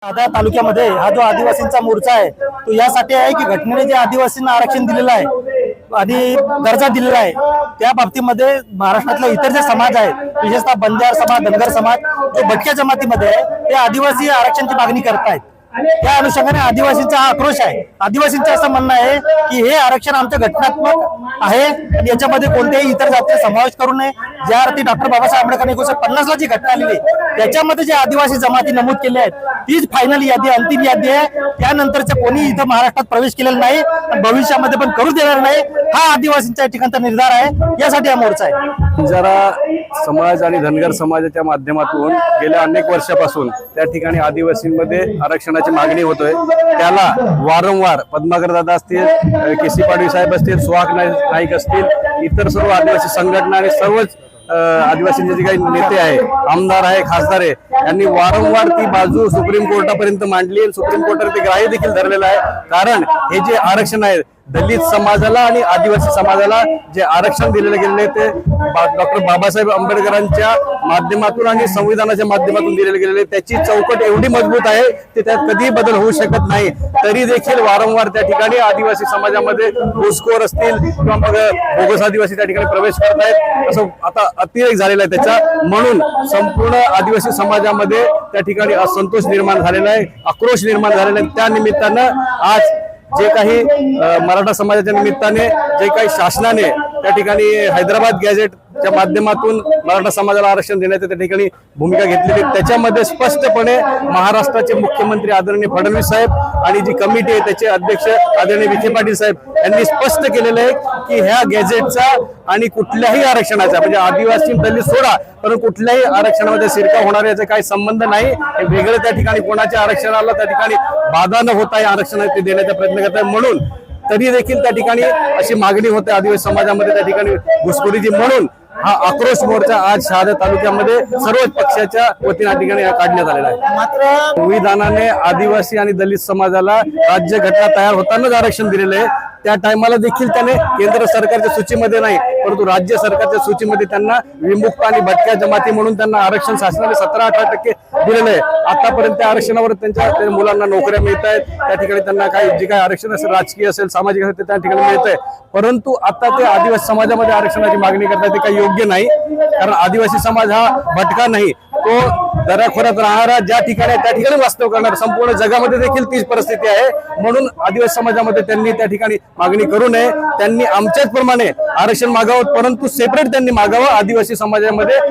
शहादा तालुक्यामध्ये हा जो आदिवासींचा मोर्चा आहे तो यासाठी आहे की घटनेने जे आदिवासींना आरक्षण दिलेलं आहे आणि दर्जा दिलेला आहे त्या बाबतीमध्ये महाराष्ट्रातले इतर जे समाज आहेत विशेषतः बंजारा समाज, धनगर समाज जो भटक्या जमातीमध्ये आहे ते आदिवासी आरक्षणाची मागणी करतायत। त्या अनुषंगाने आदिवासींचा हा आक्रोश आहे। आदिवासींचं असं म्हणणं आहे की हे आरक्षण आमचं घटनात्मक आहे आणि याच्यामध्ये कोणत्याही इतर जातीचा समावेश करू नये। ज्या अर्थी डॉक्टर बाबासाहेब आंबेडकर 1950 ला जी घटना आलेली त्याच्यामध्ये जे आदिवासी जमाती नमूद केले आहेत तीच फायनल यादी, अंतिम यादी आहे। त्यानंतरचं कोणी इथं महाराष्ट्रात प्रवेश केलेला नाही आणि भविष्यामध्ये पण करू देणार नाही हा आदिवासींच्या ठिकाणचा निर्धार आहे। यासाठी हा मोर्चा आहे। बंजारा समाज आणि धनगर समाजाच्या माध्यमातून गेल्या अनेक वर्षापासून त्या ठिकाणी आदिवासींमध्ये आरक्षणाची मागणी होतोय। त्याला वारंवार पद्माकर दादा असतील, केसी पाडवी साहेब असतील, सुहाग नाईक असतील, इतर सर्व आदिवासी संघटना आणि सर्वच आदिवासींचे जे काही नेते आहे, आमदार आहे, खासदार आहे, यांनी वारंवार ती बाजू सुप्रीम कोर्टापर्यंत मांडली आणि सुप्रीम कोर्टाने ते ग्राह्य देखील धरलेलं आहे। कारण हे जे आरक्षण आहे दलित समाजाला आणि आदिवासी समाजाला जे आरक्षण दिलेले गेलेले ते डॉक्टर बाबासाहेब आंबेडकरांच्या माध्यमातून आणि संविधानाच्या माध्यमातून दिलेले गेलेले त्याची चौकट एवढी मजबूत आहे की त्यात कधीही बदल होऊ शकत नाही। तरी देखील वारंवार त्या ठिकाणी आदिवासी समाजामध्ये घुसखोर असतील किंवा मग बोगस आदिवासी त्या ठिकाणी प्रवेश करतायत, असं आता अतिरेक झालेला आहे त्याचा। म्हणून संपूर्ण आदिवासी समाजामध्ये त्या ठिकाणी असंतोष निर्माण झालेला आहे, आक्रोश निर्माण झालेला आहे। त्या निमित्तानं आज जे काही मराठा समाजाच्या निमित्ताने जे काही शासनाने त्या ठिकाणी हैदराबाद गॅझेटच्या माध्यमातून मराठा समाजाला आरक्षण देण्याची त्या ठिकाणी भूमिका घेतलेली, त्याच्यामध्ये स्पष्टपणे महाराष्ट्राचे मुख्यमंत्री आदरणीय फडणवीस साहेब आणि जी कमिटी आहे त्याचे अध्यक्ष आदरणीय विखे पाटील साहेब यांनी स्पष्ट केलेलं आहे की ह्या गॅझेटचा आणि कुठल्याही आरक्षणाचा म्हणजे आदिवासी दलित सोडा पण कुठल्याही आरक्षणामध्ये शिरकाव होणार याचा काही संबंध नाही। हे वेगळं त्या ठिकाणी कोणाच्या आरक्षणाला त्या ठिकाणी बाधा न होता आहे आरक्षण ते देण्याचा प्रयत्न करत आहे। म्हणून तरी देखील त्या ठिकाणी अशी मागणी होते आदिवासी समाजामध्ये त्या ठिकाणी घुसखोरीची। म्हणून हा आक्रोश मोर्चा आज शहादा तालुक्यामध्ये सर्वच पक्षाच्या वतीने ठिकाणी काढण्यात आलेला आहे। मात्र संविधानाने आदिवासी आणि दलित समाजाला राज्य घटना तयार होतानाच आरक्षण दिलेलं आहे। त्या टायमाला देखील त्याने केंद्र सरकारच्या सूचीमध्ये नाही परंतु राज्य सरकारच्या सूचीमध्ये त्यांना विमुक्त आणि भटक्या जमाती म्हणून त्यांना आरक्षण शासनाने 17-18% दिलेलं आहे। आतापर्यंत त्या आरक्षणावर त्यांच्या मुलांना नोकऱ्या मिळत आहेत, त्या ठिकाणी त्यांना काही जे काही आरक्षण असेल राजकीय असेल सामाजिक असेल ते त्या ठिकाणी मिळत आहे। परंतु आता ते आदिवासी समाजामध्ये आरक्षणाची मागणी करतात ते काही योग्य नाही। कारण आदिवासी समाज हा भटका नाही, तो दऱ्याखोऱ्यात राहणारा ज्या ठिकाणी त्या ठिकाणी वास्तव करणार संपूर्ण जगामध्ये देखील तीच परिस्थिती आहे। म्हणून आदिवासी समाजामध्ये त्यांनी त्या ठिकाणी मागणी करू नये, त्यांनी आमच्याच प्रमाणे आरक्षण मागावं परंतु सेपरेट त्यांनी मागावं। आदिवासी समाजामध्ये